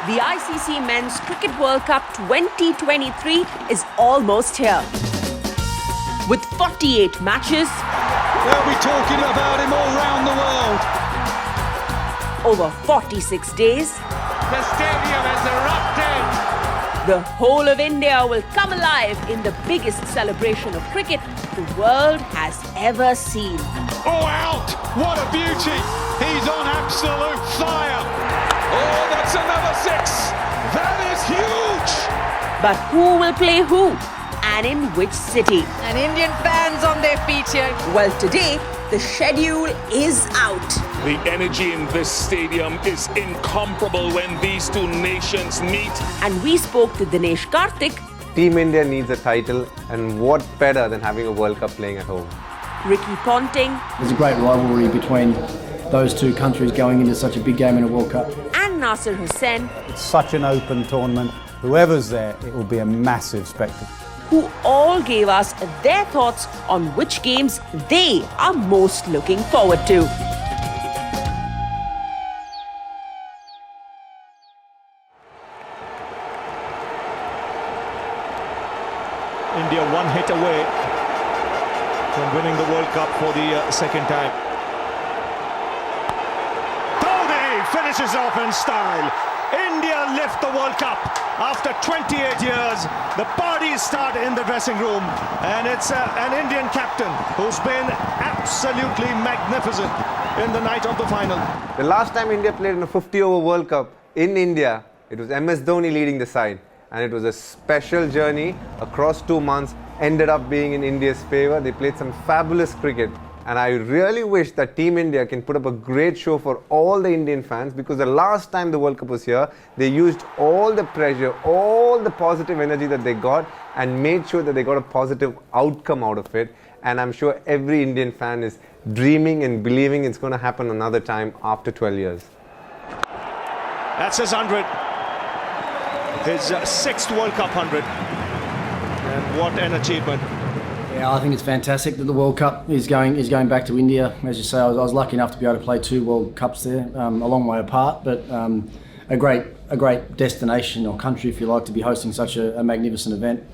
The ICC Men's Cricket World Cup 2023 is almost here. With 48 matches, they'll be talking about him all round the world. Over 46 days, the stadium has erupted. The whole of India will come alive in the biggest celebration of cricket the world has ever seen. Oh, out! What a beauty! He's on absolute fire! Oh, that's another six! That is huge! But who will play who? And in which city? And Indian fans on their feet here. Well, today, the schedule is out. The energy in this stadium is incomparable when these two nations meet. And we spoke to Dinesh, Karthik. Team India needs a title, and what better than having a World Cup playing at home? Ricky Ponting. There's a great rivalry between those two countries going into such a big game in a World Cup. And Naseer Hussain. It's such an open tournament. Whoever's there, it will be a massive spectacle. Who all gave us their thoughts on which games they are most looking forward to. India one hit away from winning the World Cup for the second time. Dhoni finishes off in style. India lift the World Cup after 28 years. The parties start in the dressing room, and it's an Indian captain who's been absolutely magnificent in the night of the final. The last time India played in a 50-over World Cup in India, it was MS Dhoni leading the side, and it was a special journey across 2 months, ended up being in India's favour. They played some fabulous cricket. And I really wish that Team India can put up a great show for all the Indian fans, because the last time the World Cup was here, they used all the pressure, all the positive energy that they got and made sure that they got a positive outcome out of it. And I'm sure every Indian fan is dreaming and believing it's going to happen another time after 12 years. That's his 100. His sixth World Cup 100. And what an achievement. Yeah, I think it's fantastic that the World Cup is going back to India. As you say, I was lucky enough to be able to play 2 World Cups there, a long way apart, but a great destination or country, if you like, to be hosting such a magnificent event.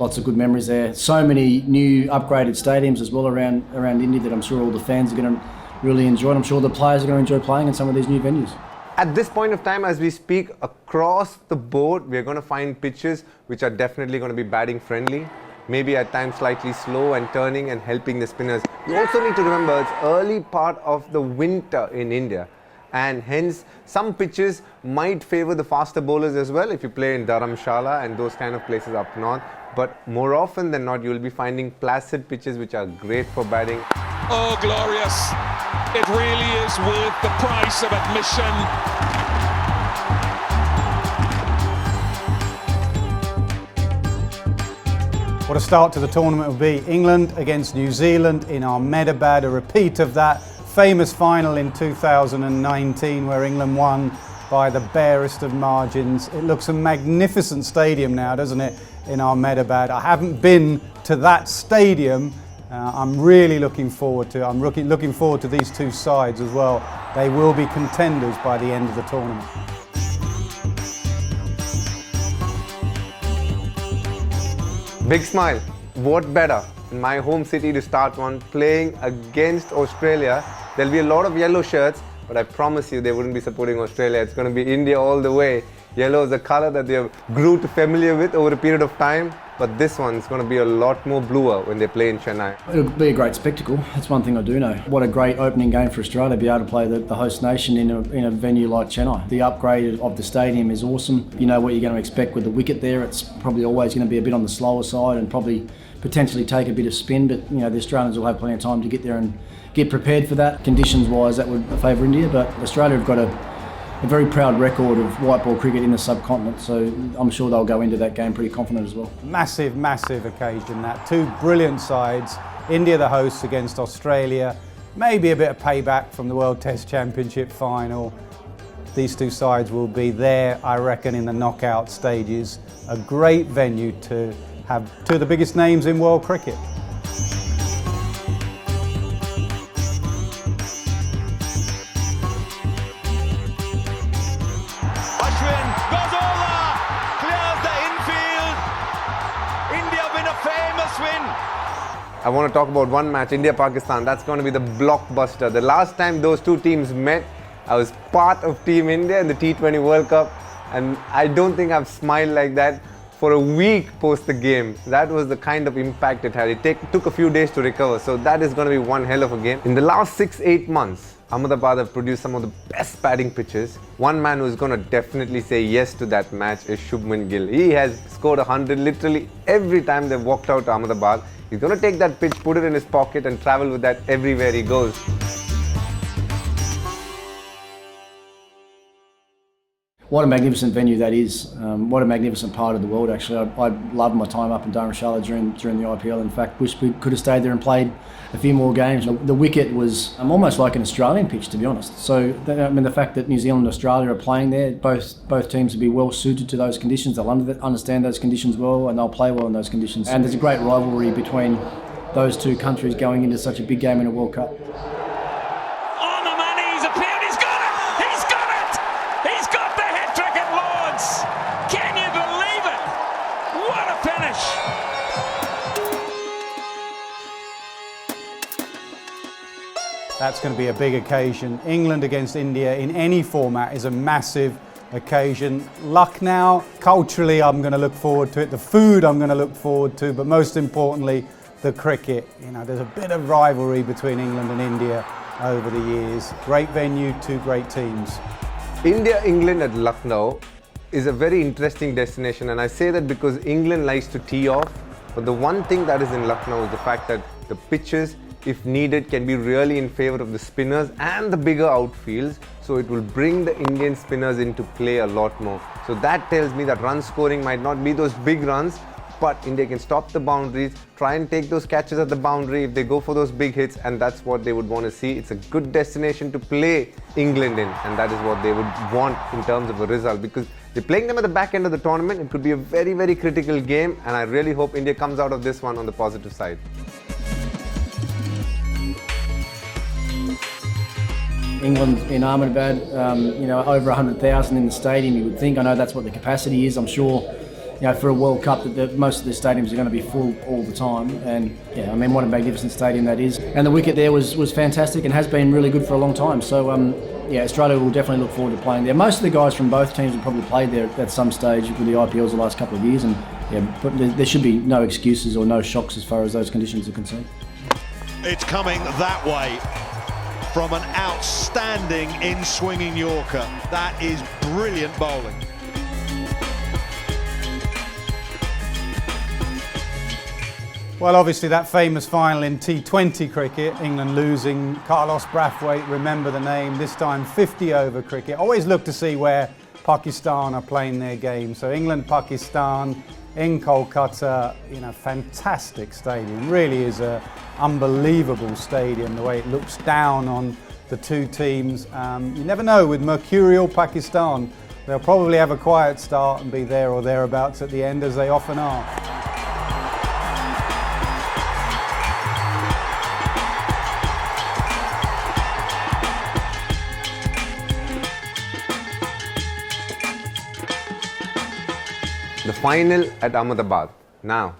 Lots of good memories there. So many new upgraded stadiums as well around India that I'm sure all the fans are going to really enjoy. And I'm sure the players are going to enjoy playing in some of these new venues. At this point of time, as we speak, across the board, we're going to find pitches which are definitely going to be batting friendly. Maybe at times slightly slow and turning and helping the spinners. You also need to remember it's early part of the winter in India, and hence some pitches might favour the faster bowlers as well if you play in Dharamshala and those kind of places up north. But more often than not, you'll be finding placid pitches which are great for batting. Oh, glorious. It really is worth the price of admission. What a start to the tournament will be. England against New Zealand in Ahmedabad, a repeat of that famous final in 2019 where England won by the barest of margins. It looks a magnificent stadium now, doesn't it, in Ahmedabad. I haven't been to that stadium. I'm really looking forward to these two sides as well. They will be contenders by the end of the tournament. Big smile. What better in my home city to start one playing against Australia. There'll be a lot of yellow shirts, but I promise you they wouldn't be supporting Australia. It's going to be India all the way. Yellow is a colour that they have grew to familiar with over a period of time, but this one's going to be a lot more bluer when they play in Chennai. It'll be a great spectacle. That's one thing I do know. What a great opening game for Australia to be able to play the host nation in a venue like Chennai. The upgrade of the stadium is awesome. You know what you're going to expect with the wicket there. It's probably always going to be a bit on the slower side and probably potentially take a bit of spin, but you know the Australians will have plenty of time to get there and get prepared for that. Conditions wise, that would favour India, but Australia have got a very proud record of white ball cricket in the subcontinent, so I'm sure they'll go into that game pretty confident as well. Massive, massive occasion that. Two brilliant sides. India the hosts against Australia. Maybe a bit of payback from the World Test Championship final. These two sides will be there, I reckon, in the knockout stages. A great venue to have two of the biggest names in world cricket. win. I want to talk about one match, India-Pakistan. That's going to be the blockbuster. The last time those two teams met, I was part of Team India in the T20 World Cup, and I don't think I've smiled like that for a week post the game. That was the kind of impact it had. It took a few days to recover, so that is going to be one hell of a game. In the last 6-8 months, Ahmedabad have produced some of the best batting pitches. One man who's going to definitely say yes to that match is Shubman Gill. He has scored 100 literally every time they've walked out to Ahmedabad. He's going to take that pitch, put it in his pocket and travel with that everywhere he goes. What a magnificent venue that is. What a magnificent part of the world, actually. I loved my time up in Dharamshala during the IPL. In fact, wish we could have stayed there and played a few more games. The wicket was almost like an Australian pitch, to be honest. So, the fact that New Zealand and Australia are playing there, both teams will be well suited to those conditions. They'll understand those conditions well and they'll play well in those conditions. And there's a great rivalry between those two countries going into such a big game in a World Cup. That's going to be a big occasion. England against India in any format is a massive occasion. Lucknow, culturally I'm going to look forward to it. The food I'm going to look forward to, but most importantly, the cricket. You know, there's a bit of rivalry between England and India over the years. Great venue, two great teams. India-England at Lucknow is a very interesting destination, and I say that because England likes to tee off, but the one thing that is in Lucknow is the fact that the pitches, if needed, can be really in favour of the spinners and the bigger outfields, so it will bring the Indian spinners into play a lot more. So that tells me that run scoring might not be those big runs, but India can stop the boundaries, try and take those catches at the boundary if they go for those big hits, and that's what they would want to see. It's a good destination to play England in, and that is what they would want in terms of a result, because they're playing them at the back end of the tournament. It could be a very, very critical game, and I really hope India comes out of this one on the positive side. England in Ahmedabad, over 100,000 in the stadium, you would think. I know that's what the capacity is. I'm sure, for a World Cup, that most of the stadiums are going to be full all the time. And yeah, what a magnificent stadium that is. And the wicket there was fantastic and has been really good for a long time. So Australia will definitely look forward to playing there. Most of the guys from both teams have probably played there at some stage with the IPLs the last couple of years, and but there should be no excuses or no shocks as far as those conditions are concerned. It's coming that way from an outstanding in-swinging Yorker. That is brilliant bowling. Well, obviously that famous final in T20 cricket, England losing, Carlos Brathwaite, remember the name, this time 50 over cricket. Always look to see where Pakistan are playing their game. So England-Pakistan in Kolkata, fantastic stadium. Really is a unbelievable stadium, the way it looks down on the two teams. You never know with mercurial Pakistan. They'll probably have a quiet start and be there or thereabouts at the end, as they often are. The final at Ahmedabad. Now,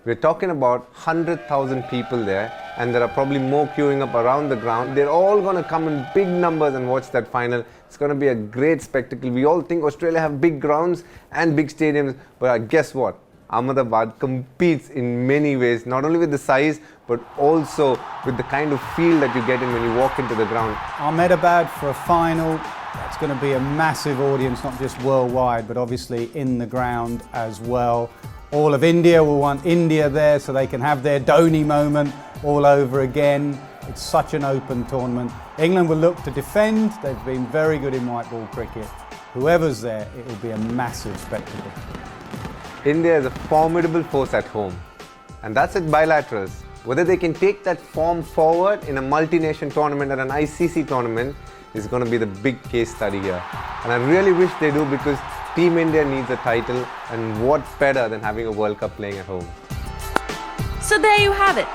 we're talking about 100,000 people there, and there are probably more queuing up around the ground. They're all going to come in big numbers and watch that final. It's going to be a great spectacle. We all think Australia have big grounds and big stadiums, but guess what? Ahmedabad competes in many ways, not only with the size, but also with the kind of feel that you get in when you walk into the ground. Ahmedabad for a final. It's going to be a massive audience, not just worldwide, but obviously in the ground as well. All of India will want India there so they can have their Dhoni moment all over again. It's such an open tournament. England will look to defend. They've been very good in white ball cricket. Whoever's there, it will be a massive spectacle. India is a formidable force at home, and that's at bilaterals. Whether they can take that form forward in a multi-nation tournament or an ICC tournament is going to be the big case study here. And I really wish they do, because Team India needs a title, and what better than having a World Cup playing at home. So there you have it.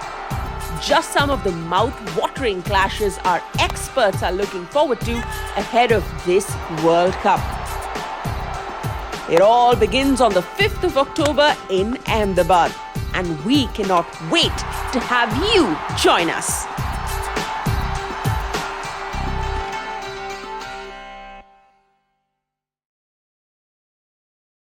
Just some of the mouth-watering clashes our experts are looking forward to ahead of this World Cup. It all begins on the 5th of October in Ahmedabad. and we cannot wait to have you join us.